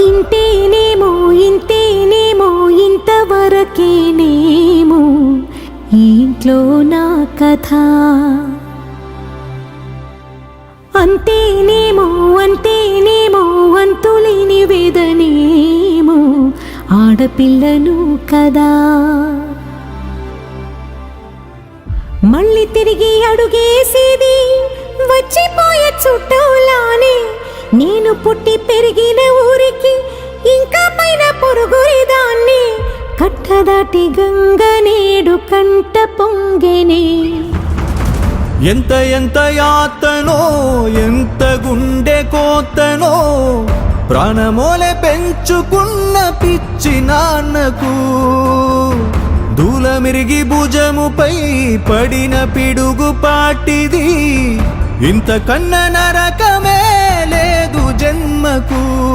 ఇంతేనేమో ఇంతేనేమో ఇంతవరకేనేమో ఈ ఇంట్లో నా కథ. అంతేనేమో అంతేనేమో అంతులేని వేదనేమో ఆడపిల్లను కదా. మళ్ళీ తిరిగి అడుగేసేది వచ్చిపోయే చుట్టూలానే. నేను పుట్టి పెరిగిన ఊరికి ఇంకా పైన పొరుగురిదాన్ని. కట్టదాటి గంగ నేడు కంట పొంగెనే. ఎంత ఎంత యాతనో ఎంత గుండె కోతనో ప్రాణమోలే పెంచుకున్న పిచ్చి నాన్నకు. దూలమిరిగి భుజముపై పడిన పిడుగు పాటిది. ఇంతకన్నా నరకమే లేదు జన్మకు.